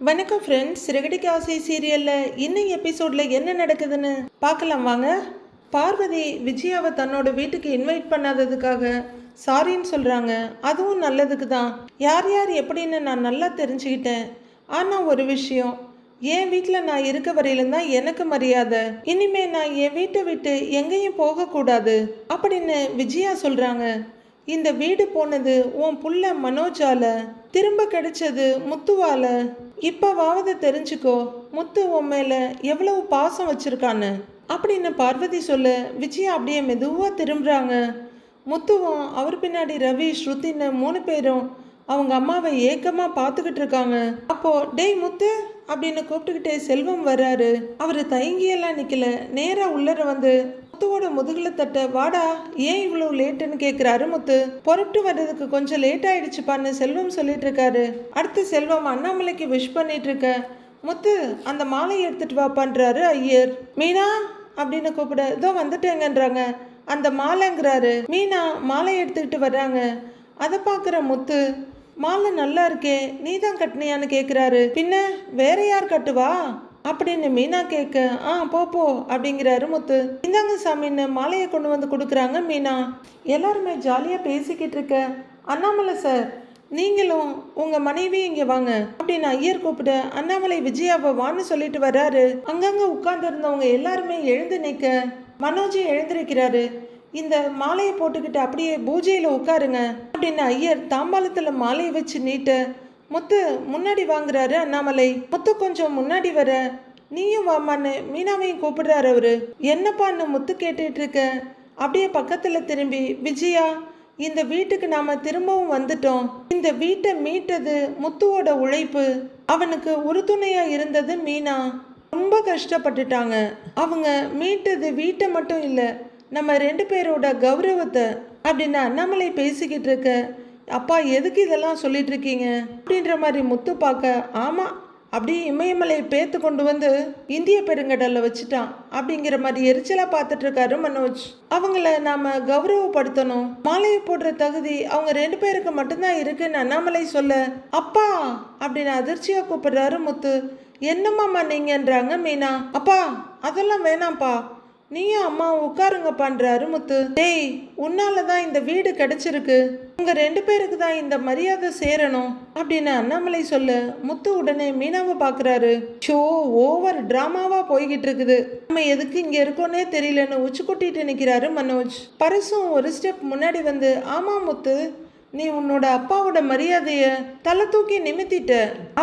வணக்கம் ஃப்ரெண்ட்ஸ். சிறகடிக்க ஆசை சீரியலில் இன்னும் எபிசோடில் என்ன நடக்குதுன்னு பார்க்கலாம் வாங்க. பார்வதி விஜயாவை தன்னோட வீட்டுக்கு இன்வைட் பண்ணாததுக்காக சாரின்னு சொல்கிறாங்க. அதுவும் நல்லதுக்கு தான். யார் யார் எப்படின்னு நான் நல்லா தெரிஞ்சுக்கிட்டேன். ஆனால் ஒரு விஷயம், என் வீட்டில் நான் இருக்க வரையிலும் தான் எனக்கு மரியாதை. இனிமே நான் என் வீட்டை விட்டு எங்கேயும் போகக்கூடாது அப்படின்னு விஜயா சொல்கிறாங்க. இந்த வீடு போனது உன் புள்ள மனோஜால, திரும்ப கிடைச்சது முத்துவால. இப்பவாவது தெரிஞ்சுக்கோ முத்து உன் மேல எவ்வளவு பாசம் வச்சிருக்கான்னு அப்படின்னு பார்வதி சொல்ல விஜயா அப்படியே மெதுவா திரும்புறாங்க. முத்துவும் அவர் பின்னாடி ரவி ஸ்ருத்தின்னு 3 பேரும் அவங்க அம்மாவை ஏக்கமா பார்த்துக்கிட்டு இருக்காங்க. அப்போ டேய் முத்து அப்படின்னு கூப்பிட்டுக்கிட்டே செல்வம் வர்றாரு. அவர் தயங்கியெல்லாம் நிக்கல, நேரா உள்ளர வந்து முத்துவோட முதுகுல தட்ட வாடா, ஏன் இவ்வளோ லேட்டுன்னு கேட்குறாரு முத்து. புறப்பட்டு வர்றதுக்கு கொஞ்சம் லேட் ஆயிடுச்சுப்பான்னு செல்வம் சொல்லிட்டு இருக்காரு. அடுத்து செல்வம் அண்ணாமலைக்கு விஷ் பண்ணிட்டு இருக்க, முத்து அந்த மாலையை எடுத்துட்டு வா பண்றாரு ஐயர். மீனா அப்படின்னு கூப்பிட இதோ வந்துட்டேங்கன்றாங்க. அந்த மாலைங்கிறாரு. மீனா மாலை எடுத்துக்கிட்டு வர்றாங்க. அதை பார்க்குற முத்து, மாலை நல்லா இருக்கே, நீ தான் கட்டினியான்னு கேட்குறாரு. பின்ன வேற யார் கட்டுவா அப்படின்னு மீனா கேட்க, போ அப்படிங்கிறாரு முத்து. இந்தாங்க சாமின்னு மாலையை கொண்டு வந்து கொடுக்குறாங்க மீனா. எல்லாருமே ஜாலியாக பேசிக்கிட்டு இருக்க, அண்ணாமலை சார் நீங்களும் உங்கள் மனைவி இங்கே வாங்க அப்படின்னு ஐயர் கூப்பிட அண்ணாமலை விஜயாவை வான்னு சொல்லிட்டு வர்றாரு. அங்கங்கே உட்கார்ந்து இருந்தவங்க எல்லாருமே எழுந்து நிற்க மனோஜை எழுந்திருக்கிறாரு. இந்த மாலையை போட்டுக்கிட்டு அப்படியே பூஜையில் உட்காருங்க அப்படின்னு ஐயர் தாம்பாளத்தில் மாலையை வச்சு நீட்ட முத்து முன்னாடி வாங்குறாரு அண்ணாமலை. முத்து கொஞ்சம் முன்னாடி வர, நீயும் வாமான்னு மீனாவையும் கூப்பிடுறாரு அவரு. என்னப்பான்னு முத்து கேட்டுட்டு இருக்க அப்படியே பக்கத்தில் திரும்பி, விஜயா இந்த வீட்டுக்கு நாம திரும்பவும் வந்துட்டோம். இந்த வீட்டை மீட்டது முத்துவோட உழைப்பு, அவனுக்கு உறுதுணையா இருந்தது மீனா. ரொம்ப கஷ்டப்பட்டுட்டாங்க. அவங்க மீட்டது வீட்டை மட்டும் இல்லை, நம்ம 2 பேரோட கௌரவத்தை அப்படின்னு அண்ணாமலை பேசிக்கிட்டு இருக்க, அப்பா எதுக்கு இதெல்லாம் சொல்லிட்டு இருக்கீங்க அப்படின்ற மாதிரி முத்து பார்க்க, ஆமாம் அப்படியே இமயமலையை பேத்து கொண்டு வந்து இந்திய பெருங்கடலில் வச்சுட்டான் அப்படிங்கிற மாதிரி எரிச்சலாக பார்த்துட்டு இருக்காரு மனோஜ். அவங்கள நாம கௌரவப்படுத்தணும், மாலையை போடுற தகுதி அவங்க 2 பேருக்கு மட்டும்தான் இருக்குன்னு அண்ணாமலை சொல்ல, அப்பா அப்படின்னு அதிர்ச்சியாக கூப்பிடுறாரு முத்து. என்னம்மாம்மா நீங்கன்றாங்க மீனா. அப்பா அதெல்லாம் வேணாம்ப்பா, நீயும் அம்மா உட்காருங்க பண்றாரு முத்து. டேய் உன்னாலதான் இந்த வீடு கிடைச்சிருக்கு, உங்க 2 பேருக்கு தான் இந்த மரியாதை சேரணும் அப்படின்னு அண்ணாமலை சொல்ல முத்து உடனே மீனாவை பாக்குறாரு. ஷோ ஓவர் டிராமாவா போய்கிட்டு இருக்குது, நம்ம எதுக்கு இங்க இருக்கோன்னே தெரியலன்னு உச்சி கொட்டிட்டு நிக்கிறாரு மனோஜ். பரசும் ஒரு ஸ்டெப் முன்னாடி வந்து, ஆமா முத்து நீ உன்னோட அப்பாவோட மரியாதைய தலை தூக்கி நிமித்திட்ட,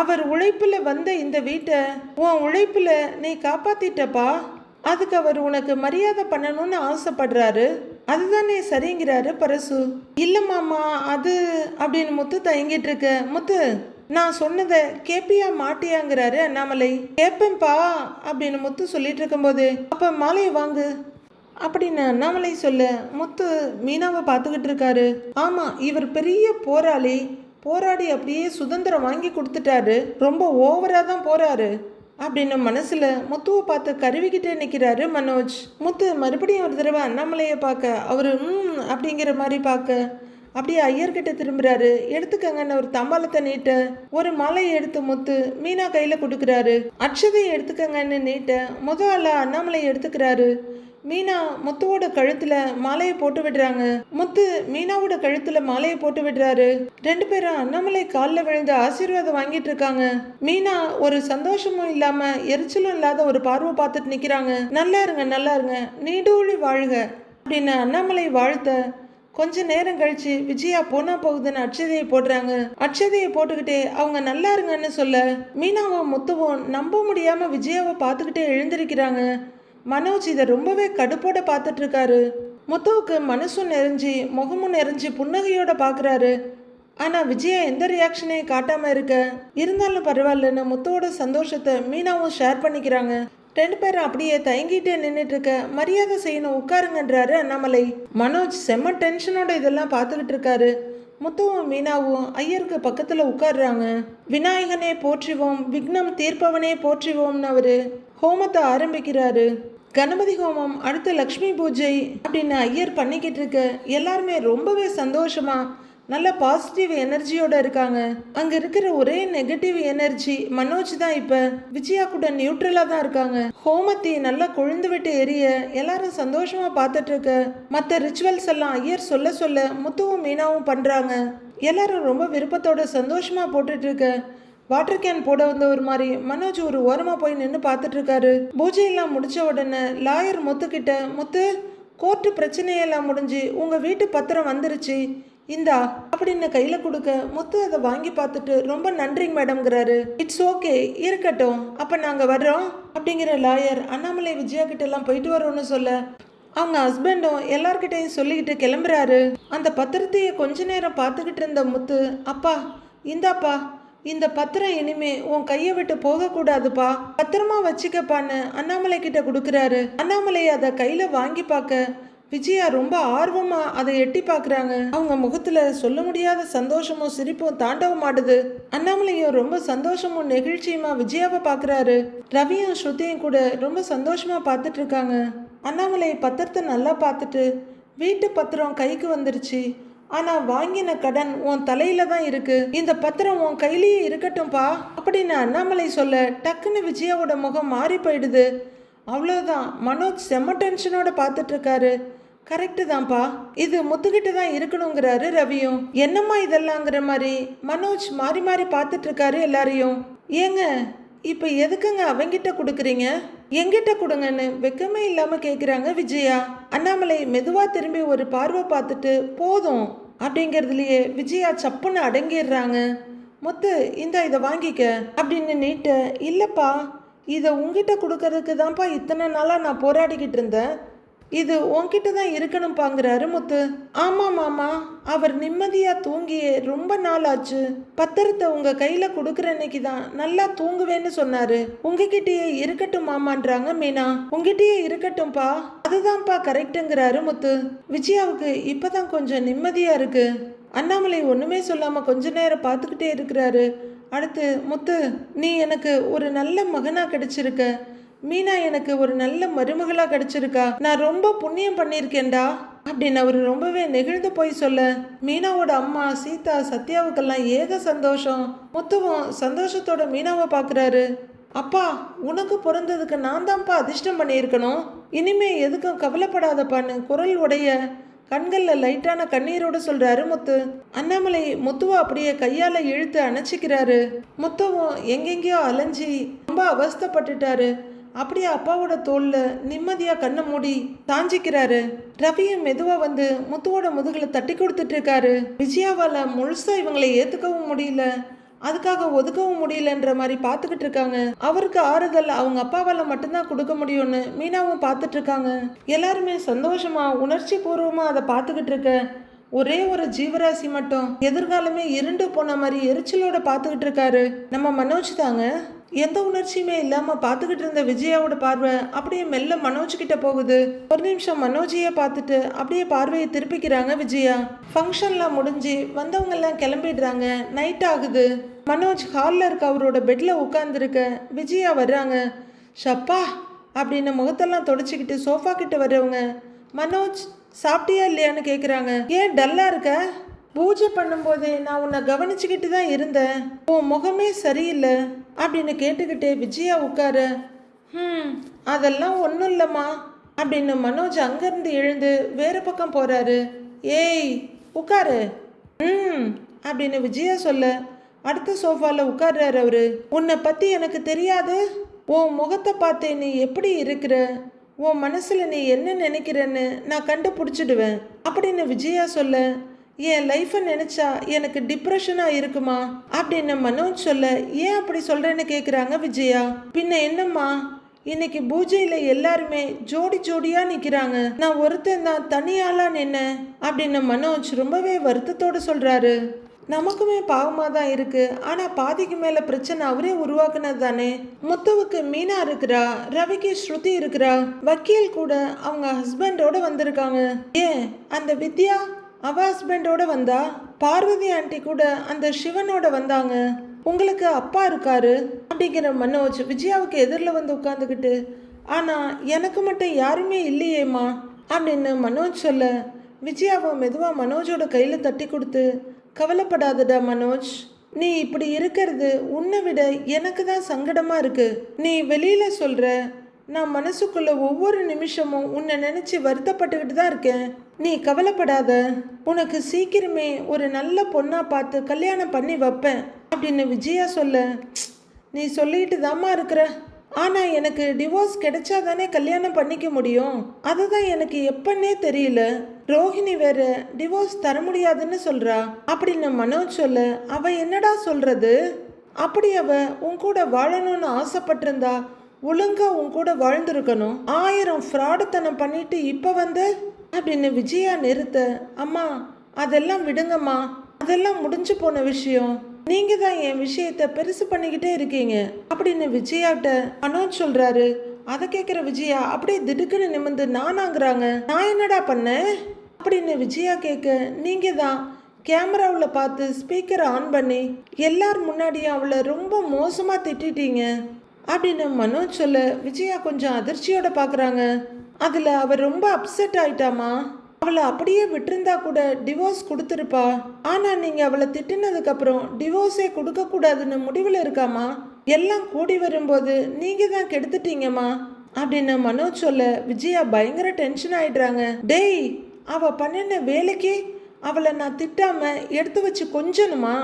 அவர் உழைப்புல வந்த இந்த வீட்டை உன் உழைப்புல நீ காப்பாத்திட்டப்பா, அதுக்கு அவர் உனக்கு மரியாதை பண்ணணும்னு ஆசைப்படுறாரு, அதுதானே சரிங்கிறாரு பரசு. இல்ல மாமா அது அப்படின்னு முத்து தயங்கிட்டு இருக்க, முத்து நான் சொன்னதை கேப்பியா மாட்டியாங்கிறாரு அண்ணாமலை. கேப்பேன்பா அப்படின்னு முத்து சொல்லிட்டு இருக்கும்போது, அப்ப மாலையை வாங்கு அப்படின்னு அண்ணாமலை சொல்ல முத்து மீனாவை பார்த்துக்கிட்டு இருக்காரு. ஆமா இவர் பெரிய போராளி, போராடி அப்படியே சுதந்திரம் வாங்கி கொடுத்துட்டாரு, ரொம்ப ஓவரா தான் போறாரு அப்படின்னு மனசுல முத்துவை பார்த்து கருவிக்கிட்டே நிற்கிறாரு மனோஜ். முத்து மறுபடியும் ஒரு தடவை அண்ணாமலையை பார்க்க அவரு அப்படிங்கிற மாதிரி பார்க்க அப்படியே ஐயர்கிட்ட திரும்புறாரு. எடுத்துக்கங்கன்னு ஒரு தம்பாலத்தை நீட்ட ஒரு மாலையை எடுத்து முத்து மீனா கையில கொடுக்குறாரு. அட்சதையை எடுத்துக்கங்கன்னு நீட்ட முதல்ல அண்ணாமலை எடுத்துக்கிறாரு. மீனா முத்துவோட கழுத்துல மாலையை போட்டு விடுறாங்க. முத்து மீனாவோட கழுத்துல மாலையை போட்டு விடுறாரு. 2 பேரும் அண்ணாமலை காலில் விழுந்து ஆசீர்வாதம் வாங்கிட்டு இருக்காங்க. மீனா ஒரு சந்தோஷமும் இல்லாம எரிச்சலும் இல்லாத ஒரு பார்வை பார்த்துட்டு நிக்கிறாங்க. நல்லா இருங்க நீடூழி வாழ்க அப்படின்னு அண்ணாமலை வாழ்த்த கொஞ்ச நேரம் கழிச்சு விஜயா போனா போகுதுன்னு அட்சதையை போடுறாங்க. அட்சதையை போட்டுக்கிட்டே அவங்க நல்லா இருங்கன்னு சொல்ல மீனாவும் முத்துவும் நம்ப முடியாம விஜயாவை பார்த்துக்கிட்டே எழுந்திருக்கிறாங்க. மனோஜ் இதை ரொம்பவே கடுப்போட பார்த்துட்டு இருக்காரு. முத்துவுக்கு மனசும் நிறைஞ்சி முகமும் நிறைஞ்சி புன்னகையோட பார்க்குறாரு. ஆனால் விஜயா எந்த ரியாக்ஷனையும் காட்டாம இருக்க, இருந்தாலும் பரவாயில்லன்னு முத்துவோட சந்தோஷத்தை மீனாவும் ஷேர் பண்ணிக்கிறாங்க. 2 பேரும் அப்படியே தயங்கிட்டே நின்றுட்டு இருக்க, மரியாதை செய்யணும் உட்காருங்கன்றாரு அண்ணாமலை. மனோஜ் செம்ம டென்ஷனோட இதெல்லாம் பார்த்துக்கிட்டு இருக்காரு. முத்துவும் மீனாவும் ஐயருக்கு பக்கத்தில் உட்காடுறாங்க. விநாயகனே போற்றிவோம், விக்னம் தீர்ப்பவனே போற்றிவோம்னு அவரு ஹோமத்தை ஆரம்பிக்கிறாரு. கணபதி ஹோமம், அடுத்து லக்ஷ்மி பூஜை அப்படின்னு ஐயர் பண்ணிக்கிட்டு இருக்க எல்லாருமே ரொம்பவே சந்தோஷமா நல்ல பாசிட்டிவ் எனர்ஜியோட இருக்காங்க. அங்க இருக்கிற ஒரே நெகட்டிவ் எனர்ஜி மனோஜ் தான். இப்ப விஜயா கூட நியூட்ரலா தான் இருக்காங்க. ஹோமத்தி நல்லா கொழுந்து விட்டு எரிய எல்லாரும் சந்தோஷமா பார்த்துட்டு இருக்க. மற்ற ரிச்சுவல்ஸ் எல்லாம் ஐயர் சொல்ல சொல்ல முத்துவும் மீனாவும் பண்றாங்க. எல்லாரும் ரொம்ப விருப்பத்தோட சந்தோஷமா போட்டுட்டு இருக்க. வாட்டர் கேன் போட வந்த ஒரு மாதிரி மனோஜ் ஒரு ஓரமா போய் நின்று பார்த்துட்டு இருக்காரு. பூஜையெல்லாம் முடிச்ச உடனே லாயர் முத்துக்கிட்ட, முத்து கோர்ட்டு பிரச்சனையெல்லாம் முடிஞ்சு உங்க வீட்டு பத்திரம் வந்துருச்சு இந்தா அப்படின்னு கையில கொடுக்க, முத்து அதை வாங்கி பார்த்துட்டு ரொம்ப நன்றிங்க மேடம்ங்கிறாரு. இட்ஸ் ஓகே இருக்கட்டும், அப்ப நாங்க வர்றோம் அப்படிங்கிற லாயர் அண்ணாமலை விஜயா கிட்ட எல்லாம் போயிட்டு வரோம்னு சொல்ல, அவங்க ஹஸ்பண்டும் எல்லார்கிட்டையும் சொல்லிக்கிட்டு கிளம்புறாரு. அந்த பத்திரத்தையே கொஞ்ச நேரம் பார்த்துக்கிட்டு இருந்த முத்து, அப்பா இந்தாப்பா இந்த பத்திரம் இனிமே உன் கையை விட்டு போக கூடாதுப்பா, பத்திரமா வச்சுக்கப்பான்னு அண்ணாமலை கிட்ட கொடுக்குறாரு. அண்ணாமலை அதை கையில வாங்கி பார்க்க விஜயா ரொம்ப ஆர்வமா அதை எட்டி பார்க்குறாங்க. அவங்க முகத்துல சொல்ல முடியாத சந்தோஷமும் சிரிப்பும் தாண்டவம் ஆடுது. அண்ணாமலையும் ரொம்ப சந்தோஷமும் நெகிழ்ச்சியுமா விஜயாவை பார்க்குறாரு. ரவியும் ஸ்ருதியும் கூட ரொம்ப சந்தோஷமா பார்த்துட்டு இருக்காங்க. அண்ணாமலை பத்திரத்தை நல்லா பார்த்துட்டு, வீட்டு பத்திரம் கைக்கு வந்துருச்சு, ஆனா வாங்கின கடன் உன் தலையில தான் இருக்கு, இந்த பத்திரம் உன் கையிலேயே இருக்கட்டும்பா அப்படின்னு அண்ணாமலை சொல்ல டக்குன்னு விஜயாவோட முகம் மாறி போயிடுது. அவ்வளோதான், மனோஜ் செம்ம டென்ஷனோட பார்த்துட்டு இருக்காரு. கரெக்டு தான்ப்பா, இது முத்துக்கிட்ட தான் இருக்கணுங்கிறாரு ரவியும். என்னம்மா இதெல்லாங்கிற மாதிரி மனோஜ் மாறி மாறி பார்த்துட்டு இருக்காரு எல்லாரையும். ஏங்க இப்போ எதுக்குங்க அவங்கிட்ட கொடுக்குறீங்க, எங்கிட்ட கொடுங்கன்னு வெக்கமே இல்லாம கேட்குறாங்க விஜயா. அண்ணாமலை மெதுவா திரும்பி ஒரு பார்வை பார்த்துட்டு போதும் அப்படிங்கிறதுலயே விஜயா சப்புன்னு அடங்கிடுறாங்க. முத்து இதை வாங்கிக்க அப்படின்னு நீட்ட, இல்லப்பா இதை உங்ககிட்ட கொடுக்கறதுக்கு தான்ப்பா இத்தனை நாளா நான் போராடிக்கிட்டு இருந்தேன், இது உன்கிட்ட தான் இருக்கணும்பாங்கிறாரு முத்து. ஆமா மாமா, அவர் நிம்மதியா தூங்கியே ரொம்ப நாள் ஆச்சு, பத்திரத்தை உங்க கையில கொடுக்குற அன்னைக்கு தான் நல்லா தூங்குவேன்னு சொன்னாரு, உங்ககிட்டயே இருக்கட்டும் மாமான்றாங்க மீனா. உங்ககிட்டயே இருக்கட்டும்பா, அதுதான்ப்பா கரெக்டுங்கிறாரு முத்து. விஜயாவுக்கு இப்பதான் கொஞ்சம் நிம்மதியா இருக்கு. அண்ணாமலை ஒண்ணுமே சொல்லாம கொஞ்ச நேரம் பார்த்துக்கிட்டே இருக்கிறாரு. அடுத்து, முத்து நீ எனக்கு ஒரு நல்ல மகனா கிடைச்சிருக்க, மீனா எனக்கு ஒரு நல்ல மருமகளா கிடைச்சிருக்கா, நான் ரொம்ப புண்ணியம் பண்ணியிருக்கேன்டா அப்படின்னு அவர் ரொம்பவே நெகிழ்ந்து போய் சொல்ல, மீனாவோட அம்மா சீதா சத்யாவுக்கெல்லாம் ஏக சந்தோஷம். முத்துவும் சந்தோஷத்தோட மீனாவை பார்க்குறாரு. அப்பா உனக்கு பிறந்ததுக்கு நான் தான்ப்பா அதிர்ஷ்டம் பண்ணியிருக்கணும், இனிமே எதுக்கும் கவலைப்படாதப்பான்னு குரல் உடைய கண்கள்ல லைட்டான கண்ணீரோடு சொல்றாரு முத்து. அண்ணாமலை முத்துவை அப்படியே கையால இழுத்து அணைச்சிக்கிறாரு. முத்துவும் எங்கெங்கயோ அலைஞ்சி ரொம்ப அவஸ்தப்பட்டுட்டாரு. அப்படியே அப்பாவோட தோல்ல நிம்மதியா கண்ணை மூடி தாஞ்சிக்கிறாரு. ரவியும் மெதுவா வந்து முத்துவோட முதுகுல தட்டி கொடுத்துட்டு இருக்காரு. விஜயாவால முழுசா இவங்களை ஏத்துக்கவும் முடியல, அதுக்காக ஒதுக்கவும் முடியலன்ற மாதிரி பார்த்துக்கிட்டு இருக்காங்க. அவருக்கு ஆறுதல் அவங்க அப்பாவால மட்டும்தான் கொடுக்க முடியும்னு மீனாவும் பார்த்துட்டு இருக்காங்க. எல்லாருமே சந்தோஷமா உணர்ச்சி பூர்வமா அதை பார்த்துக்கிட்டு இருக்க ஒரே ஒரு ஜீவராசி மட்டும் எதிர்காலமே இருண்டு போன மாதிரி எரிச்சலோட பார்த்துக்கிட்டு இருக்காரு. நம்ம மனோஜ் தாங்க. எந்த உணர்ச்சியுமே இல்லாம பார்த்துக்கிட்டு இருந்த விஜயாவோட பார்வை அப்படியே மெல்ல மனோஜ் கிட்ட போகுது. ஒரு நிமிஷம் மனோஜையே பார்த்துட்டு அப்படியே பார்வையை திருப்பிக்கிறாங்க விஜயா. ஃபங்க்ஷன்லாம் முடிஞ்சு வந்தவங்க எல்லாம் கிளம்பிடுறாங்க. நைட் ஆகுது. மனோஜ் ஹாலில் இருக்க அவரோட பெட்ல உட்காந்துருக்க விஜயா வர்றாங்க. ஷப்பா அப்படின்னு முகத்தெல்லாம் தொடச்சிக்கிட்டு சோஃபா கிட்ட வர்றவங்க, மனோஜ் சாப்பிட்டியா இல்லையான்னு கேட்குறாங்க. ஏன் டல்லா இருக்க, பூஜை பண்ணும்போதே நான் உன்னை கவனிச்சுக்கிட்டு தான் இருந்தேன், உன் முகமே சரியில்லை அப்படின்னு கேட்டுக்கிட்டே விஜயா உட்கார. அதெல்லாம் ஒன்றும் இல்லைம்மா அப்படின்னு மனோஜ் அங்கேருந்து எழுந்து வேற பக்கம் போகிறாரு. ஏய் உட்காரு அப்படின்னு விஜயா சொல்ல அடுத்த சோஃபாவில் உட்கார்றாரு அவரு. உன்னை பற்றி எனக்கு தெரியாது, உன் முகத்தை பார்த்தே நீ எப்படி இருக்கிற, உன் மனசில் நீ என்ன நினைக்கிறன்னு நான் கண்டுபிடிச்சிடுவேன் அப்படின்னு விஜயா சொல்ல, என் லைஃப்பை நினச்சா எனக்கு டிப்ரெஷனாக இருக்குமா அப்படின்னு மனோஜ் சொல்ல, ஏன் அப்படி சொல்கிறேன்னு கேட்குறாங்க விஜயா. பின்ன என்னம்மா, இன்னைக்கு பூஜையில் எல்லாருமே ஜோடி ஜோடியாக நிற்கிறாங்க, நான் ஒருத்தன் தான் தனியாலாம் நின்னேன் அப்படின்னு மனோஜ் ரொம்பவே வருத்தத்தோடு சொல்கிறாரு. நமக்குமே பாவமாக தான் இருக்கு, ஆனால் பாதிக்கு மேலே பிரச்சனை அவரே உருவாக்குனது தானே. முத்துவுக்கு மீனா இருக்கிறா, ரவிக்கு ஸ்ருதி இருக்கிறா, வக்கீல் கூட அவங்க ஹஸ்பண்டோட வந்திருக்காங்க. ஏன் அந்த வித்யா அவ ஹஸ்பண்டோட வந்தா, பார்வதி ஆண்டி கூட அந்த சிவனோட வந்தாங்க, உங்களுக்கு அப்பா இருக்காரு அப்படிங்கிற மனோஜ் விஜயாவுக்கு எதிரில் வந்து உட்காந்துக்கிட்டு, ஆனால் எனக்கு மட்டும் யாருமே இல்லையேம்மா அப்படின்னு மனோஜ் சொல்ல, விஜயாவை மெதுவாக மனோஜோட கையில் தட்டி கொடுத்து, கவலைப்படாதடா மனோஜ். நீ இப்படி இருக்கிறது உன்னை விட எனக்கு தான் சங்கடமா இருக்கு. நீ வெளியில சொல்ற, நான் மனசுக்குள்ள ஒவ்வொரு நிமிஷமும் உன்னை நினைச்சு வருத்தப்பட்டுக்கிட்டு தான் இருக்கேன். நீ கவலைப்படாத, உனக்கு சீக்கிரமே ஒரு நல்ல பொண்ணா பார்த்து கல்யாணம் பண்ணி வைப்பேன் அப்படின்னு விஜயா சொல்ல, நீ சொல்லிட்டு தாம்மா இருக்கிற. ஆனா எனக்கு டிவோர்ஸ் கிடைச்சாதானே கல்யாணம் பண்ணிக்க முடியும். அதுதான் எனக்கு எப்பன்னே தெரியல. ரோஹிணி வேற டிவோர்ஸ் தர முடியாதுன்னு சொல்றா அப்படின்னு மனோஜ் சொல்ல, அவ என்னடா சொல்றது? அப்படி அவ உன் கூட வாழணும்னு ஆசைப்பட்டிருந்தா ஒழுங்கா உன் கூட வாழ்ந்திருக்கணும். 1000 ஃப்ராடுத்தனம் பண்ணிட்டு இப்ப வந்து அப்படின்னு விஜயா நிறுத்த, அம்மா அதெல்லாம் விடுங்கம்மா, அதெல்லாம் முடிஞ்சு போன விஷயம். நீங்க தான் என் விஷயத்த பெருசு பண்ணிக்கிட்டே இருக்கீங்க அப்படின்னு விஜயாட்ட மனோஜ் சொல்றாரு. அதை கேட்குற விஜயா அப்படியே திடுக்குன்னு நிமிந்து நானாங்கிறாங்க. நான் என்னடா பண்ணேன் அப்படின்னு விஜயா கேட்க, நீங்க தான் கேமராவில் பார்த்து ஸ்பீக்கரை ஆன் பண்ணி எல்லார் முன்னாடியும் அவளை ரொம்ப மோசமா திட்டிட்டீங்க அப்படின்னு மனோஜ் சொல்ல, விஜயா கொஞ்சம் அதிர்ச்சியோட பார்க்குறாங்க. அதில் அவள் ரொம்ப அப்செட் ஆயிட்டாமா. அவளை அப்படியே விட்டுருந்தா கூட டிவோர்ஸ் கொடுத்துருப்பா. ஆனால் நீங்கள் அவளை திட்டினதுக்கப்புறம் டிவோர்ஸே கொடுக்கக்கூடாதுன்னு முடிவில் இருக்காமா. எல்லாம் கூடி வரும்போது நீங்கள் தான் கெடுத்துட்டீங்கம்மா அப்படின்னு மனோஜ் சொல்ல, விஜயா பயங்கர டென்ஷன் ஆயிடுறாங்க. டேய், அவள் பண்ணின வேலைக்கு அவளை நான் திட்டாம எடுத்து வச்சு கொஞ்சணுமா?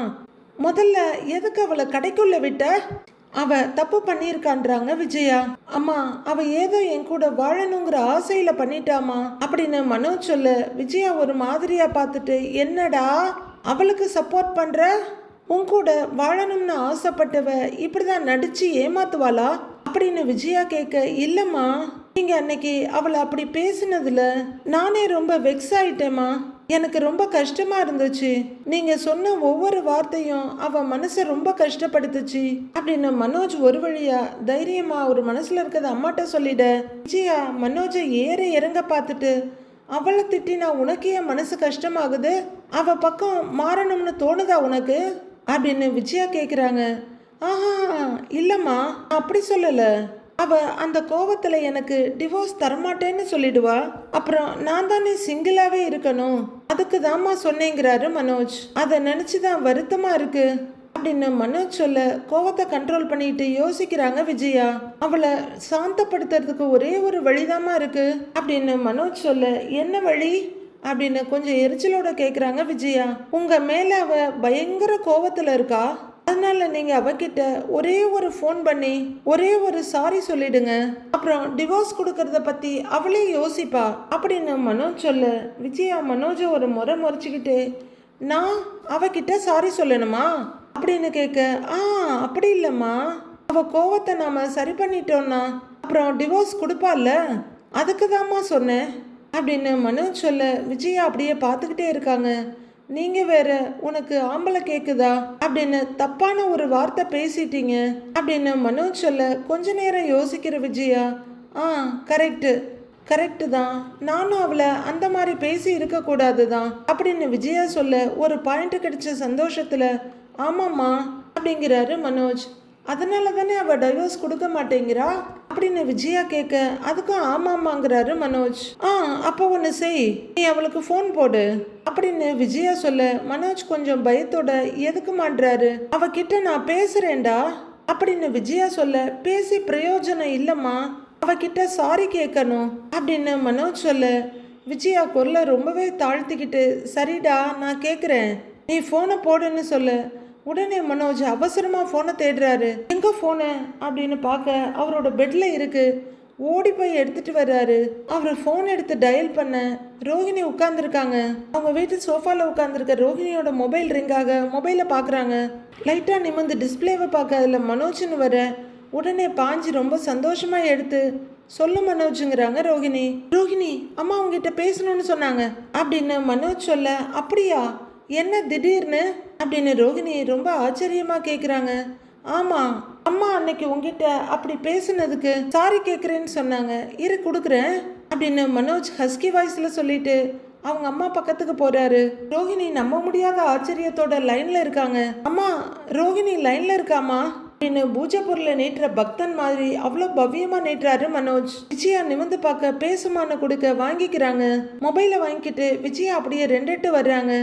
முதல்ல எதுக்கு அவளை கடைக்குள்ள விட்ட? அவ தப்பு பண்ணியிருக்கான்றாங்க விஜயா. அம்மா, அவ ஏதோ என் கூட வாழணுங்கிற ஆசையில பண்ணிட்டாமா அப்படின்னு மனோஜ் சொல்ல, விஜயா ஒரு மாதிரியா பார்த்துட்டு, என்னடா அவளுக்கு சப்போர்ட் பண்ற? உன் கூட வாழணும்னு ஆசைப்பட்டவ இப்படிதான் நடிச்சு ஏமாத்துவாளா அப்படின்னு விஜயா கேட்க, இல்லம்மா, நீங்க அன்னைக்கு அவளை அப்படி பேசினதுல நானே ரொம்ப வெக்ஸ் ஆயிட்டேம்மா. எனக்கு ரொம்ப கஷ்டமா இருந்துச்சு. நீங்க சொன்ன ஒவ்வொரு வார்த்தையும் அவ மனசை ரொம்ப கஷ்டப்படுத்துச்சு அப்படின்னு மனோஜ் ஒரு வழியா தைரியமா ஒரு மனசுல இருக்கிறத அம்மாட்ட சொல்லிட, விஜயா மனோஜை ஏற இறங்க பார்த்துட்டு, அவளை திட்டினா உனக்கு ஏன் மனசு கஷ்டமாகுது? அவ பக்கம் மாறணும்னு தோணுதா உனக்கு அப்படின்னு விஜயா கேக்குறாங்க. ஆஹா, இல்லம்மா, அப்படி சொல்லல. அவ அந்த கோவத்துல எனக்கு டிவோர்ஸ் தரமாட்டேன்னு சொல்லிடுவா. அப்புறம் நான் தானே சிங்கிளாவே இருக்கணும், அதுக்கு தாம்மா சொன்னேங்கிறாரு மனோஜ். அதை நினைச்சுதான் வருத்தமா இருக்கு அப்படின்னு மனோஜ் சொல்ல, கோவத்தை கண்ட்ரோல் பண்ணிட்டு யோசிக்கிறாங்க விஜயா. அவளை சாந்தப்படுத்துறதுக்கு ஒரே ஒரு வழிதாம்மா இருக்கு அப்படின்னு மனோஜ் சொல்ல, என்ன வழி அப்படின்னு கொஞ்சம் எரிச்சலோட கேக்குறாங்க விஜயா. உங்க மேல அவ பயங்கர கோவத்துல இருக்கா. அதனால நீங்க அவகிட்ட ஒரே ஒரு ஃபோன் பண்ணி ஒரே ஒரு சாரி சொல்லிடுங்க. அப்புறம் டிவோர்ஸ் கொடுக்கறத பத்தி அவளே யோசிப்பா அப்படின்னு மனோஜ் சொல்ல, விஜயா மனோஜை ஒரு முறைச்சிக்கிட்டு, நான் அவகிட்ட சாரி சொல்லணுமா அப்படின்னு கேட்க, அப்படி இல்லைம்மா, அவ கோவத்தை நாம சரி பண்ணிட்டோம்னா அப்புறம் டிவோர்ஸ் கொடுப்பால, அதுக்கு தாம்மா சொன்னேன் அப்படின்னு மனோஜ் சொல்ல, விஜயா அப்படியே பார்த்துக்கிட்டே இருக்காங்க. நீங்க வேற, உனக்கு ஆம்பளை கேக்குதா அப்படின்னு தப்பான ஒரு வார்த்தை பேசிட்டீங்க அப்படின்னு மனோஜ் சொல்ல, கொஞ்ச நேரம் யோசிக்கிற விஜயா, கரெக்டு தான், நானும் அவளை அந்த மாதிரி பேசி இருக்கக்கூடாது தான் அப்படின்னு விஜயா சொல்ல, ஒரு பாயிண்ட் கிடைச்ச சந்தோஷத்துல ஆமாம்மா அப்படிங்கிறாரு மனோஜ். அதனால தானே அவ டைவர்ஸ் கொடுக்க மாட்டேங்கிறா அப்படின்னு விஜயா கேட்க, அதுக்கும் ஆமாமாங்கிறாரு மனோஜ். அப்போ ஒன்று செய், நீ அவளுக்கு ஃபோன் போடு அப்படின்னு விஜயா சொல்ல, மனோஜ் கொஞ்சம் பயத்தோட எதுக்கு மாட்டுறாரு. அவகிட்ட நான் பேசுறேன்டா அப்படின்னு விஜயா சொல்ல, பேசி பிரயோஜனம் இல்லம்மா, அவகிட்ட சாரி கேட்கணும் அப்படின்னு மனோஜ் சொல்ல, விஜயா குரலை ரொம்பவே தாழ்த்திக்கிட்டு, சரிடா நான் கேட்குறேன், நீ ஃபோனை போடுன்னு சொல்ல. உடனே மனோஜ் அவசரமா ஃபோனை தேடுறாரு. எங்க ஃபோனு அப்படின்னு பார்க்க அவரோட பெட்ல இருக்கு. ஓடி போய் எடுத்துட்டு வர்றாரு. அவர் ஃபோன் எடுத்து டயல் பண்ண ரோஹிணி உட்கார்ந்துருக்காங்க. அவங்க வீட்டு சோஃபால உட்கார்ந்துருக்க ரோஹிணியோட மொபைல் ரிங்காக மொபைலை பார்க்குறாங்க. லைட்டாக நிமிர்ந்து டிஸ்பிளேவை பார்க்க அதில் மனோஜ்னு வர, உடனே பாஞ்சு ரொம்ப சந்தோஷமா எடுத்து, சொல்லு மனோஜுங்கிறாங்க ரோஹிணி. ரோஹிணி, அம்மா உங்ககிட்ட பேசணும்னு சொன்னாங்க அப்படின்னு மனோஜ் சொல்ல, அப்படியா, என்ன திடீர்னு அப்படின்னு ரோஹிணி ரொம்ப ஆச்சரியமா கேக்குறாங்க. ஆமா, அம்மா அன்னைக்கு உங்ககிட்ட அப்படி பேசுனதுக்கு சாரி கேட்குறேன்னு சொன்னாங்க, இரு கொடுக்குறேன் அப்படின்னு மனோஜ் ஹஸ்கி வாய்ஸ்ல சொல்லிட்டு அவங்க அம்மா பக்கத்துக்கு போறாரு. ரோஹிணி நம்ப முடியாத ஆச்சரியத்தோட லைன்ல இருக்காங்க. அம்மா, ரோஹிணி லைன்ல இருக்காமா அப்படின்னு பூஜை பொருளை நீட்டுற பக்தன் மாதிரி அவ்வளோ பவ்யமா நீட்டுறாரு மனோஜ். விஜயா நிமிந்து பார்க்க பேசுமான்னு கொடுக்க வாங்கிக்கிறாங்க. மொபைலை வாங்கிக்கிட்டு விஜயா அப்படியே 2 வர்றாங்க.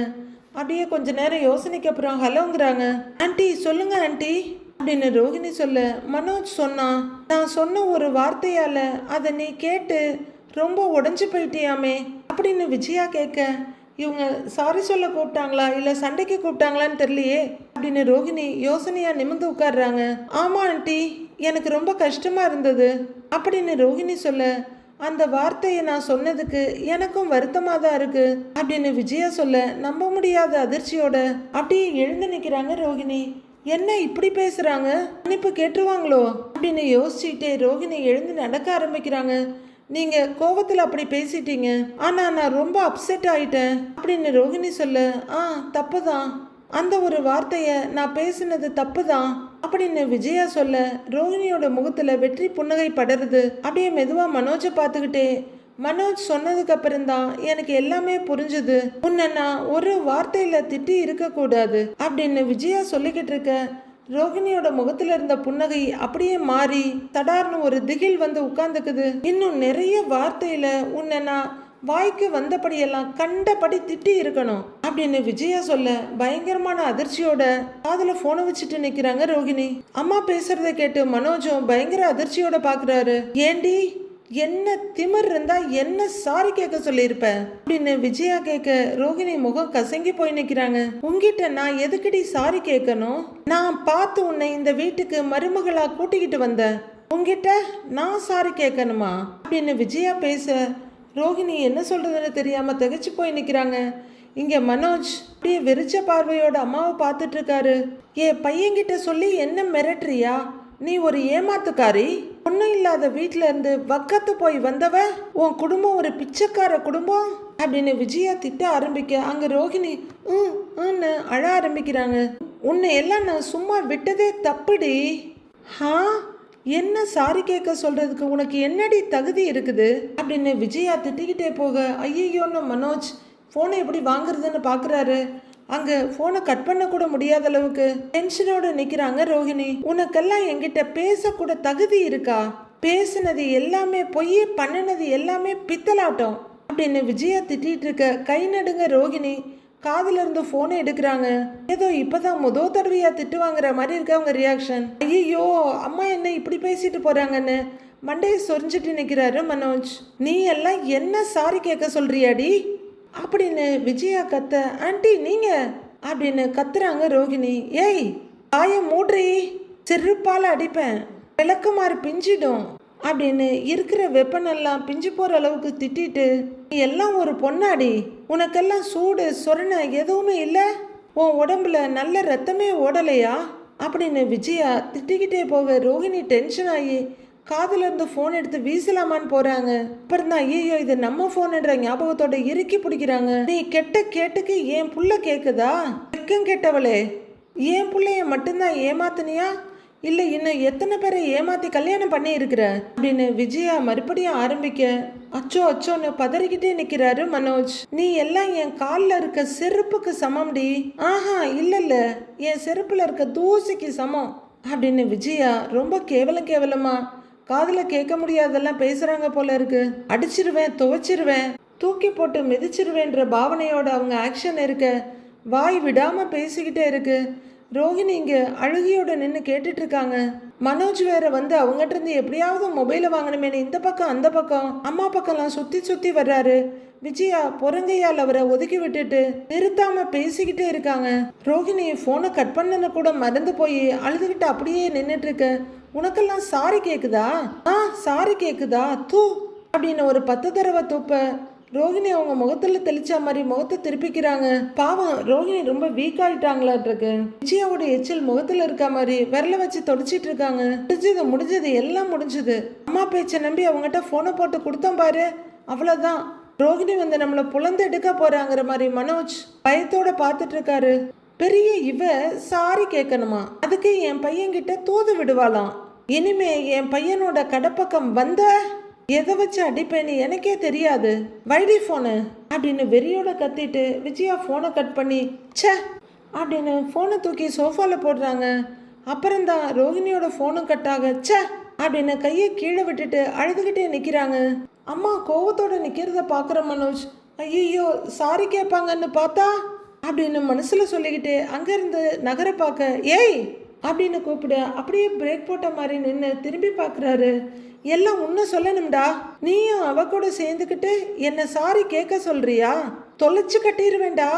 அப்படியே கொஞ்ச நேரம் யோசனைக்கு அப்புறம் ஹலோங்கிறாங்க. ஆண்டி சொல்லுங்க ஆண்டி அப்படின்னு ரோகிணி சொல்ல, மனோஜ் சொன்னான், நான் சொன்ன ஒரு வார்த்தையால அதை நீ கேட்டு ரொம்ப உடஞ்சி போயிட்டியாமே அப்படின்னு விஜயா கேட்க, இவங்க சாரி சொல்ல கூப்பிட்டாங்களா இல்லை சண்டைக்கு கூப்பிட்டாங்களான்னு தெரியலையே அப்படின்னு ரோகிணி யோசனையா நிமிர்ந்து உட்கார்றாங்க. ஆமா ஆண்டி, எனக்கு ரொம்ப கஷ்டமா இருந்தது அப்படின்னு ரோகிணி சொல்ல, அந்த வார்த்தையை நான் சொன்னதுக்கு எனக்கும் வருத்தமாக தான் இருக்கு அப்படின்னு விஜயா சொல்ல, நம்ப முடியாத அதிர்ச்சியோட அப்படியே எழுந்து நிற்கிறாங்க ரோகிணி. என்ன இப்படி பேசுறாங்க, மன்னிப்பு கேட்டுருவாங்களோ அப்படின்னு யோசிச்சுட்டே ரோகிணி எழுந்து நடக்க ஆரம்பிக்கிறாங்க. நீங்க கோவத்தில் அப்படி பேசிட்டீங்க, ஆனா நான் ரொம்ப அப்செட் ஆயிட்டேன் அப்படின்னு ரோகிணி சொல்ல, தப்பு தான், அந்த ஒரு வார்த்தையை நான் பேசினது தப்பு தான் அப்படின்னு விஜயா சொல்ல, ரோகிணியோட முகத்துல வெற்றி புன்னகை படருது. அப்படியே மெதுவா மனோஜை பார்த்துக்கிட்டே, மனோஜ் சொன்னதுக்கு அப்புறம்தான் எனக்கு எல்லாமே புரிஞ்சுது, உன்னை நான் ஒரு வார்த்தையில திட்டி இருக்கக்கூடாது அப்படின்னு விஜயா சொல்லிக்கிட்டு இருக்க, ரோகிணியோட முகத்துல இருந்த புன்னகை அப்படியே மாறி தடார்னு ஒரு திகில் வந்து உட்கார்ந்துக்குது. இன்னும் நிறைய வார்த்தையில உன்னை நான் வாய்க்கு வந்தபடியெல்லாம் கண்டபடி திட்டி இருக்கணும் அப்படின்னு விஜயா சொல்ல, பயங்கரமான அதிர்ச்சியோட காதுல போனை வச்சுட்டு நிக்கிறாங்க ரோகிணி. அம்மா பேசுறத கேட்டு மனோஜும் பயங்கர அதிர்ச்சியோட பாக்குறாரு. ஏண்டி என்ன திமிர் இருந்தா என்ன சாரி கேட்க சொல்லியிருப்ப அப்படின்னு விஜயா கேட்க, ரோகிணி முகம் கசங்கி போய் நிக்கிறாங்க. உங்ககிட்ட நான் எதுக்கடி சாரி கேட்கணும், நான் பார்த்து உன்னை இந்த வீட்டுக்கு மருமகளா கூட்டிக்கிட்டு வந்தேன், உங்ககிட்ட நான் சாரி கேட்கணுமா அப்படின்னு விஜயா பேச, ரோகிணி என்ன சொல்றதுன்னு தெரியாம திகைச்சு போய் நிக்கிறாங்க. இங்க மனோஜ் அப்படியே வெறிச்ச பார்வையோட அம்மாவை பார்த்துட்டு இருக்காரு. பையன்கிட்ட சொல்லி என்ன மிரட்டுறியா, நீ ஒரு ஏமாத்துக்காரி, ஒன்றும் இல்லாத வீட்டில இருந்து வக்கத்து போய் வந்தவ, உன் குடும்பம் ஒரு பிச்சைக்கார குடும்பம் அப்படின்னு விஜயா திட்ட ஆரம்பிக்க, அங்க ரோகிணி அழ ஆரம்பிக்கிறாங்க. உன்னை எல்லாம் நான் சும்மா விட்டதே தப்புடி. என்ன சாரி கேட்க சொல்றதுக்கு உனக்கு என்னடி தகுதி இருக்குது அப்படின்னு விஜயா திட்டிக்கிட்டே போக, ஐயோன்னு மனோஜ் போனை எப்படி வாங்குறதுன்னு பாக்குறாரு. அங்க போனை கட் பண்ண கூட முடியாத அளவுக்கு டென்ஷனோட நிக்கிறாங்க ரோகிணி. உனக்கெல்லாம் என்கிட்ட பேசக்கூட தகுதி இருக்கா, பேசுனது எல்லாமே பொய், பண்ணினது எல்லாமே பித்தலாட்டம் அப்படின்னு விஜயா திட்டிட்டு இருக்க, கை நடுங்க ரோகிணி காதுல இருந்து போனை எடுக்கிறாங்க. ஏதோ இப்பதான் முதல் தடவையா திட்டு வாங்குற மாதிரி இருக்கு அவங்க ரியாக்ஷன். ஐயோ அம்மா என்ன இப்படி பேசிட்டு போறாங்கன்னு மண்டையை சொரிஞ்சிட்டு நிக்கிறாரு மனோஜ். நீ எல்லாம் என்ன சாரி கேட்க சொல்றியாடி அப்படின்னு விஜயா கத்த, ஆண்டி நீங்க அப்படின்னு கத்துறாங்க ரோகிணி. ஏய் வாய மூட்ரி, செருப்பால அடிப்பேன், விளக்குமாறு பிஞ்சிடும் அப்படின்னு இருக்கிற வெப்பனெல்லாம் பிஞ்சு போற அளவுக்கு திட்டிட்டு, நீ எல்லாம் ஒரு பொண்ணாடி, உனக்கெல்லாம் சூடு சொரணை எதுவுமே இல்லை, உன் உடம்புல நல்ல ரத்தமே ஓடலையா அப்படின்னு விஜயா திட்டிக்கிட்டே போக, ரோகிணி டென்ஷன் ஆகி காதுல இருந்து போன் எடுத்து வீசலாமான்னு போறாங்க. அப்புறம் தான் ஐயோ இது நம்ம போன்ன்ற ஞாபகத்தோட இறுக்கி பிடிக்கிறாங்க. நீ கெட்ட கேட்டுக்கு என் புள்ள கேக்குதா, வெக்கம் கெட்டவளே, என் புள்ளைய மட்டும்தான் ஏமாத்தினியா இல்ல இன்னும் எத்தனை பேரை ஏமாத்தி கல்யாணம் பண்ணி இருக்கிற அப்படின்னு விஜயா மறுபடியும் ஆரம்பிக்க, அச்சோன்னு பதறிக்கிட்டே நிக்கிறாரு மனோஜ். நீ எல்லாம் என் காலில் இருக்க செருப்புக்கு சமம்டி, இல்ல என் செருப்புல இருக்க தூசிக்கு சமம் அப்படின்னு விஜயா ரொம்ப கேவலமா காதுல கேட்க முடியாதெல்லாம் பேசுறாங்க போல இருக்கு. அடிச்சிருவேன், துவைச்சிருவேன், தூக்கி போட்டு மிதிச்சிருவேன்ற பாவனையோட அவங்க ஆக்ஷன் இருக்க, வாய் விடாம பேசிக்கிட்டே இருக்கு. ரோகிணி இங்க அழுகியோட நின்று கேட்டுட்டு இருக்காங்க. மனோஜ் வேற வந்து அவங்ககிட்ட இருந்து எப்படியாவது மொபைலை வாங்கணுமேனு இந்த பக்கம் அந்த பக்கம் அம்மா பக்கம்லாம் சுத்தி வர்றாரு. விஜயா பொறங்கையால் அவரை ஒதுக்கி விட்டுட்டு நிறுத்தாம பேசிக்கிட்டே இருக்காங்க. ரோகிணி போனை கட் பண்ணன கூட மறந்து போய் அழுதுகிட்டு அப்படியே நின்றுட்டு இருக்க. உனக்கெல்லாம் சாரி கேக்குதா, சாரி கேக்குதா தூ அப்படின்னு ஒரு 10 தடவை தூப்ப ரோகிணி அவங்க முகத்துல தெளிச்சா மாதிரி முகத்தை திருப்பிக்கிறாங்க. பாவம் ரோகிணி ரொம்ப வீக் ஆயிட்டாங்களாட்டிருக்கு. விஜயாவோட எச்சில் முகத்துல இருக்க மாதிரி விரல வச்சு தொடச்சிட்டு இருக்காங்க. முடிஞ்சது எல்லாம் முடிஞ்சது. அம்மா பேச்சை நம்பி அவங்ககிட்ட போனை போட்டு கொடுத்தோம் பாரு, அவ்வளவுதான். ரோகிணி வந்து நம்மளை புலந்து எடுக்க போறாங்கிற மாதிரி மனோஜ் பயத்தோட பார்த்துட்டு இருக்காரு. பெரிய இவ சாரி கேட்கணுமா, அதுக்கு என் பையன்கிட்ட தூது விடுவாளாம். இனிமே என் பையனோட கடப்பக்கம் வந்த எதை வச்சு அடிப்பேன்னு எனக்கே தெரியாது, வைடி போனு அப்படின்னு வெறியோட கத்திட்டு விஜயா போனை கட் பண்ணி ச்சே அப்படின்னு போனை தூக்கி சோஃபால போடுறாங்க. அப்புறம்தான் ரோகிணியோட போனும் கட்டாக ச்சே அப்படின்னு கையை கீழே விட்டுட்டு அழுதுகிட்டே நிக்கிறாங்க. அம்மா கோவத்தோட நிக்கிறத பாக்குற மனோஜ், ஐயோ சாரி கேட்பாங்கன்னு பார்த்தா அப்படின்னு மனசுல சொல்லிக்கிட்டு அங்கிருந்து நகர பார்க்க ஏய் அப்படின்னு கூப்பிட அப்படியே பிரேக் போட்ட மாதிரி நின்று திரும்பி பார்க்குறாரு. எல்லாம் உன்னை சொல்லணும்டா, நீயும் அவ கூட சேர்ந்துக்கிட்டு என்ன சாரி கேட்க சொல்றியா? தொலைச்சு கட்டிடுவேண்டா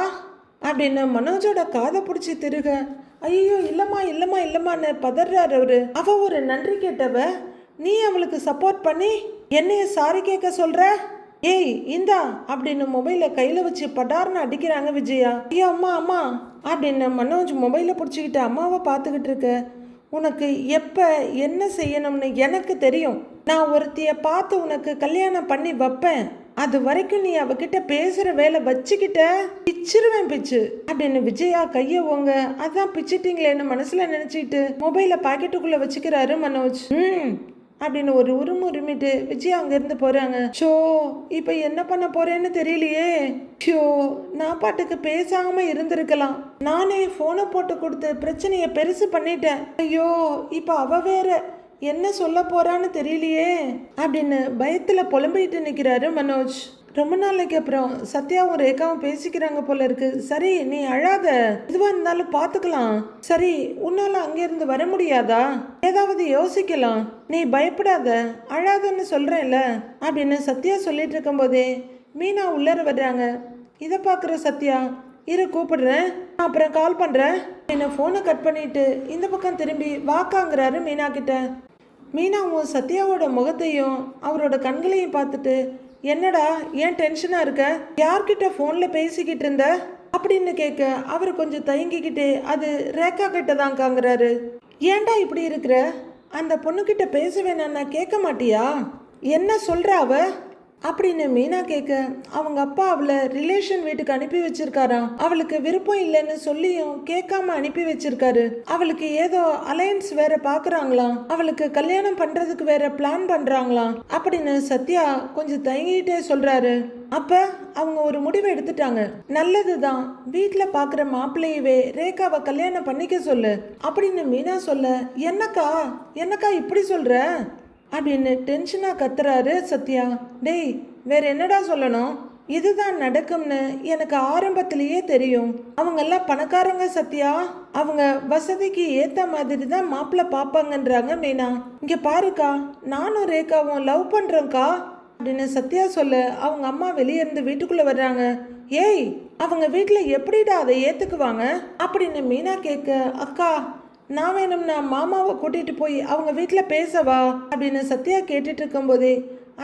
அப்படின்னு மனோஜோட காதை பிடிச்சி திருக. ஐயோ இல்லம்மா இல்லம்மா இல்லம்மான்னு பதறாரு அவரு. அவ ஒரு நன்றி கேட்டவ, நீ அவளுக்கு சப்போர்ட் பண்ணி என்னைய சாரி கேட்க சொல்ற? ஏய் இந்தா அப்படின்னு மொபைலை கையில வச்சு படார்னு அடிக்கிறாங்க விஜயா. ஐயோ அம்மா அம்மா அப்படின்னு மனோஜ் மொபைலை பிடிச்சிக்கிட்டு அம்மாவை பார்த்துக்கிட்டு இருக்க. உனக்கு எப்போ என்ன செய்யணும்னு எனக்கு தெரியும். நான் ஒருத்திய பார்த்து உனக்கு கல்யாணம் பண்ணி வைப்பேன். அது வரைக்கும் நீ அவகிட்ட பேசுற வேலை வச்சுக்கிட்ட பிச்சிருவேன் பிச்சு அப்படின்னு விஜயா கைய ஓங்க. அதான் பிச்சிட்டீங்களேன்னு மனசுல நினைச்சிட்டு மொபைலை பாக்கெட்டுக்குள்ள வச்சுக்கிறாரு மனோஜ். அப்படின்னு ஒரு உருமிட்டு விஜயா அங்கிருந்து போறாங்க. ஷோ இப்ப என்ன பண்ண போறேன்னு தெரியலையே. ஷோ நான் பாட்டுக்கு பேசாம இருந்திருக்கலாம். நானே போனை போட்டு கொடுத்து பிரச்சனைய பெருசு பண்ணிட்டேன். ஐயோ இப்ப அவ வேற என்ன சொல்ல போறான்னு தெரியலையே அப்படின்னு பயத்துல புலம்பிட்டு நிக்கிறாரு மனோஜ். ரொம்ப நாளைக்கு அப்புறம் சத்யாவும் ரேகாவும் பேசிக்கிறாங்க போல இருக்கு. சரி நீ அழாத, எதுவா இருந்தாலும் பாத்துக்கலாம். சரி உன்னால அங்கிருந்து வர முடியாதா? ஏதாவது யோசிக்கலாம். நீ பயப்படாத, அழாதன்னு சொல்றேன்ல அப்படின்னு சத்யா சொல்லிட்டு இருக்கும் போதே மீனா உள்ளர வர்றாங்க. இதை பாக்குற சத்யா, இரு கூப்பிடுறேன், அப்புறம் கால் பண்றேன் என்ன போனை கட் பண்ணிட்டு இந்த பக்கம் திரும்பி வாக்காங்கிறாரு மீனா கிட்ட. மீனாவும் சத்யாவோட முகத்தையும் அவரோட கண்களையும் பார்த்துட்டு, என்னடா ஏன் டென்ஷனா இருக்க? யார்கிட்ட போன்ல பேசிக்கிட்டு இருந்த அப்படின்னு கேட்க அவர் கொஞ்சம் தயங்கிக்கிட்டு அது ரேகா கிட்ட தாங்கிறாரு. ஏன்டா இப்படி இருக்கிற? அந்த பொண்ணுகிட்ட பேச வேணான்னா கேட்க மாட்டியா? என்ன சொல்ற அவ அப்படின்னு மீனா கேட்க, அவங்க அப்பா அவளை ரிலேஷன் வீட்டுக்கு அனுப்பி வச்சிருக்காராம். அவளுக்கு விருப்பம் இல்லைன்னு சொல்லியும் கேட்காம அனுப்பி வச்சிருக்காரு. அவளுக்கு ஏதோ அலையன்ஸ் வேற பாக்குறாங்களாம். அவளுக்கு கல்யாணம் பண்றதுக்கு வேற பிளான் பண்றாங்களாம் அப்படின்னு சத்யா கொஞ்சம் தயங்கிட்டே சொல்றாரு. அப்ப அவங்க ஒரு முடிவை எடுத்துட்டாங்க. நல்லதுதான், வீட்டுல பாக்குற மாப்பிள்ளையவே ரேகாவை கல்யாணம் பண்ணிக்க சொல்லு அப்படின்னு மீனா சொல்ல, என்னக்கா இப்படி சொல்ற அப்படின்னு டென்ஷனா கத்துறாரு சத்யா. டேய் வேற என்னடா சொல்லணும்? இதுதான் நடக்கும்னு எனக்கு ஆரம்பத்திலேயே தெரியும். அவங்க எல்லாம் பணக்காரங்க சத்யா, அவங்க வசதிக்கு ஏத்த மாதிரி தான் மாப்பிள்ளை பாப்பாங்கன்றாங்க மீனா. இங்க பாருக்கா, நானும் ரேகாவும் லவ் பண்றோம்க்கா அப்படின்னு சத்யா சொல்ல அவங்க அம்மா வெளியே இருந்து வீட்டுக்குள்ள வர்றாங்க. ஏய் அவங்க வீட்டுல எப்படிடா அதை ஏத்துக்குவாங்க அப்படின்னு மீனா கேட்க, அக்கா நான் வேணும்னா மாமாவை கூட்டிட்டு போய் அவங்க வீட்டில் பேசவா அப்படின்னு சத்யா கேட்டுட்டு இருக்கும் போதே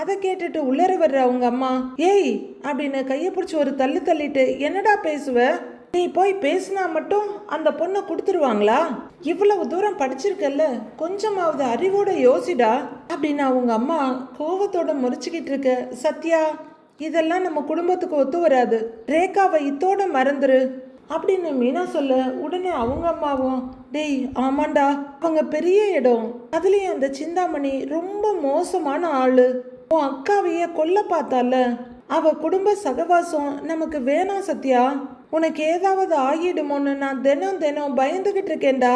அதை கேட்டுட்டு உள்ளர வர்ற அவங்க அம்மா, ஏய் அப்படின்னு கையை பிடிச்சி ஒரு தள்ளிட்டு, என்னடா பேசுவ? நீ போய் பேசினா மட்டும் அந்த பொண்ணை கொடுத்துருவாங்களா? இவ்வளவு தூரம் படிச்சிருக்கல்ல, கொஞ்சமாவது அறிவோட யோசிடா அப்படின்னு அவங்க அம்மா கோவத்தோட முறைச்சிக்கிட்டு இருக்க. சத்யா இதெல்லாம் நம்ம குடும்பத்துக்கு ஒத்து வராது, ரேகாவை இத்தோட மறந்துரு அப்படின்னு மீனா சொல்ல உடனே அவங்க அம்மாவும், டேய் ஆமாண்டா அவங்க பெரிய இடம், அதுலயும் அந்த சிந்தாமணி ரொம்ப மோசமான ஆளு, உன் அக்காவையே கொல்ல பார்த்தால, அவ குடும்ப சகவாசம் நமக்கு வேணாம் சத்யா, உனக்கு ஏதாவது ஆகிடுமோன்னு நான் தினம் பயந்துகிட்டு இருக்கேன்டா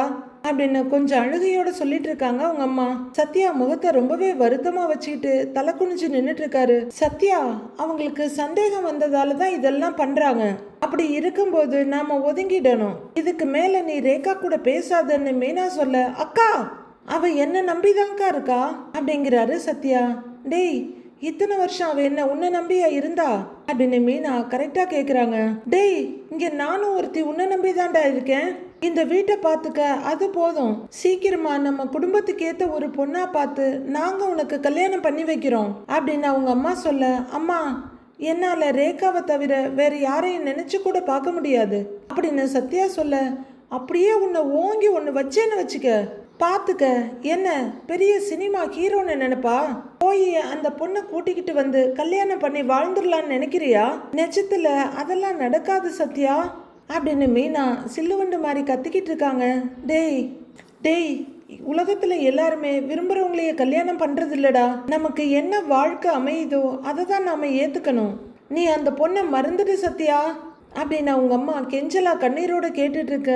அப்படின்னு கொஞ்சம் அழுகையோட சொல்லிட்டு இருக்காங்க அவங்க அம்மா. சத்யா முகத்தை ரொம்பவே வருத்தமா வச்சுக்கிட்டு தலை குனிஞ்சு நின்றுட்டு இருக்காரு. சத்யா அவங்களுக்கு சந்தேகம் வந்ததால தான் இதெல்லாம் பண்றாங்க. அப்படி இருக்கும்போது நாம ஒதுங்கிடணும். இதுக்கு மேல நீ ரேகா கூட பேசாதன்னு மீனா சொல்ல, அக்கா அவ என்ன நம்பிதான்க்கா இருக்கா அப்படிங்கிறாரு சத்யா. டேய் இத்தனை வருஷம் அவ என்ன உன்னை நம்பியா இருந்தா அப்படின்னு மீனா கரெக்டா கேக்குறாங்க. டேய் இங்க நானும் ஒருத்தி உன்னை நம்பிதான்டா இருக்கேன், இந்த வீட்டை பாத்துக்க அது போதும், சீக்கிரமா நம்ம குடும்பத்துக்கு ஏத்த ஒரு பொண்ணா பார்த்து நாங்க உனக்கு கல்யாணம் பண்ணி வைக்கிறோம் அப்படின்னு அவங்க அம்மா சொல்ல, அம்மா என்னால ரேகாவை தவிர வேற யாரையும் நினைச்சு கூட பார்க்க முடியாது அப்படின்னு சத்யா சொல்ல, அப்படியே உன்னை ஓங்கி ஒன்னு வச்சேன்னு வச்சுக்க, பாத்துக்க என்ன பெரிய சினிமா ஹீரோன்னு நினைப்பா, போய் அந்த பொண்ணை கூட்டிக்கிட்டு வந்து கல்யாணம் பண்ணி வாழ்ந்துடலான்னு நினைக்கிறியா? நிஜத்துல அதெல்லாம் நடக்காது சத்யா அப்படின்னு மீனா சில்லுவண்டு மாதிரி கத்திக்கிட்டு இருக்காங்க. டேய் உலகத்துல எல்லாருமே விரும்புறவங்களையே கல்யாணம் பண்றது இல்லடா, நமக்கு என்ன வாழ்க்கை அமையுதோ அதை தான் நாம ஏத்துக்கணும், நீ அந்த பொண்ணை மறந்துடு சத்யா அப்படின்னு அவங்க அம்மா கெஞ்சலா கண்ணீரோட கேட்டுட்டு இருக்க.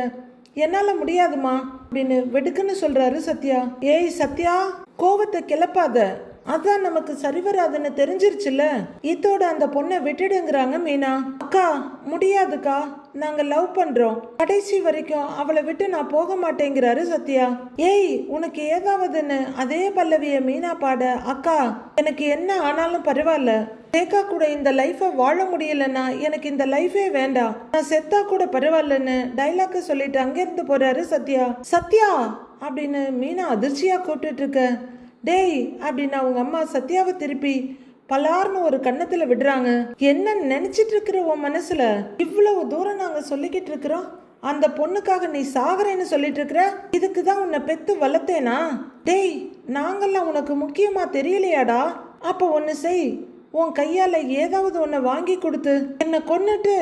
என்னால முடியாதுமா அப்படின்னு வெடுக்குன்னு சொல்றாரு சத்யா. ஏய் சத்யா கோவத்தை கிளப்பாத, அதான் நமக்கு சரி வராதுன்னு தெரிஞ்சிருச்சுல. இதோட அந்த பொண்ணை விட்டுடுங்கிறாங்க மீனா. அக்கா முடியாதுக்கா, நாங்க லவ் பண்றோம், கடைசி வரைக்கும் அவளை விட்டு நான் போக மாட்டேங்கிறாரு சத்யா. ஏய் உனக்கு ஏதாவதுன்னு அதே பல்லவிய மீனா பாட, அக்கா எனக்கு என்ன ஆனாலும் பரவாயில்ல, ரேகா கூட இந்த லைஃபை வாழ முடியலன்னா எனக்கு இந்த லைஃபே வேண்டாம், நான் செத்தா கூட பரவாயில்லன்னு டைலாக்க சொல்லிட்டு அங்கிருந்து போறாரு சத்யா. சத்யா அப்படின்னு மீனா அதிர்ச்சியா கூப்பிட்டு இருக்க. டேய் அப்படின்னு அவங்க அம்மா சத்யாவை திருப்பி பலார்னு ஒரு கன்னத்துல விடுறாங்க. என்ன நினைச்சிட்டு இருக்கிற உன் மனசுல? இவ்வளவு தூரம் நாங்க சொல்லிக்கிட்டு இருக்கிறோம், அந்த பொண்ணுக்காக நீ சாகரேன்னு சொல்லிட்டு இருக்கிற. இதுக்கு தான் உன்னை பெத்து வளர்த்தேனா? டேய் நாங்கெல்லாம் உனக்கு முக்கியமா தெரியலையாடா? அப்ப ஒன்னு செய், உன் கையால ஏதாவது ஒன்ன வாங்கி கொடுத்து என்னை கொன்னுட்டு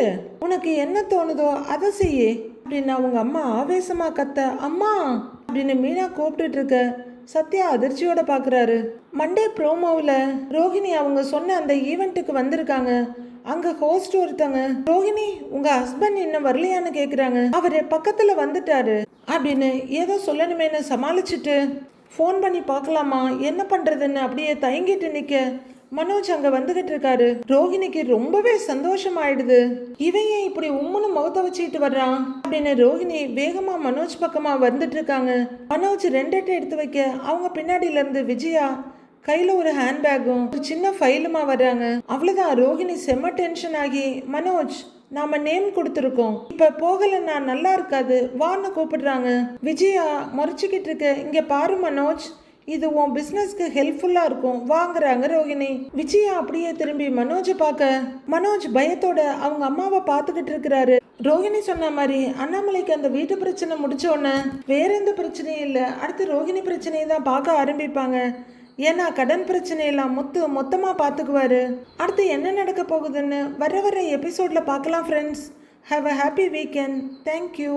உனக்கு என்ன தோணுதோ அதை செய்யு அப்படின்னு அவங்க அம்மா ஆவேசமா கத்த. அம்மா அப்படின்னு மீனா கூப்பிட்டுட்டு இருக்க. சத்யா அதிர்ச்சியோட பாக்குறாரு. மண்டே ப்ரோமோவில் ரோஹிணி அவங்க சொன்ன அந்த ஈவெண்ட்டுக்கு வந்திருக்காங்க. அங்க ஹோஸ்ட் ஒருத்தங்க, ரோஹிணி உங்க ஹஸ்பண்ட் இன்னும் வரலையான்னு கேக்குறாங்க. அவரு பக்கத்துல வந்துட்டாரு அப்படின்னு ஏதோ சொல்லணுமேனு சமாளிச்சுட்டு ஃபோன் பண்ணி பார்க்கலாமா என்ன பண்றதுன்னு அப்படியே தயங்கிட்டு நிக்க மனோஜ் அங்க வந்துகிட்டு இருக்காரு. ரோஹிணிக்கு ரொம்பவே சந்தோஷம் ஆயிடுது. இவன் ஏன் இப்படி உம்முன்னு முகத்தை வச்சுக்கிட்டு வர்றான் அப்படின்னு ரோஹிணி வேகமா மனோஜ் பக்கமா வந்துட்டு இருக்காங்க. மனோஜ் 2 எடுத்து வைக்க அவங்க பின்னாடியில இருந்து விஜயா கையில ஒரு ஹேண்ட்பேக்கும் ஒரு சின்ன ஃபைலுமா வர்றாங்க. அவ்வளவுதான், ரோஹிணி செம்ம டென்ஷன் ஆகி, மனோஜ் நாம நேம் கொடுத்துருக்கோம், இப்ப போகலன்னா நல்லா இருக்காது வான்னு கூப்பிடுறாங்க. விஜயா முறைச்சிக்கிட்டு இருக்க. இங்க பாரு மனோஜ், இது உன் பிசினஸ்க்கு ஹெல்ப்ஃபுல்லா இருக்கும் வாங்குறாங்க ரோஹிணி. விஜயா அப்படியே திரும்பி மனோஜை பார்க்க, மனோஜ் பயத்தோட அவங்க அம்மாவை பார்த்துக்கிட்டு இருக்கிறாரு. ரோஹிணி சொன்ன மாதிரி அண்ணாமலைக்கு அந்த வீட்டு பிரச்சனை முடிச்ச உடனே வேற எந்த பிரச்சனையும் இல்லை, அடுத்து ரோஹிணி பிரச்சனையை தான் பார்க்க ஆரம்பிப்பாங்க. ஏன்னா கடன் பிரச்சனையெல்லாம் மொத்தமா பார்த்துக்குவாரு. அடுத்து என்ன நடக்க போகுதுன்னு வர எபிசோட்ல பார்க்கலாம் friends. Have a happy weekend. Thank you.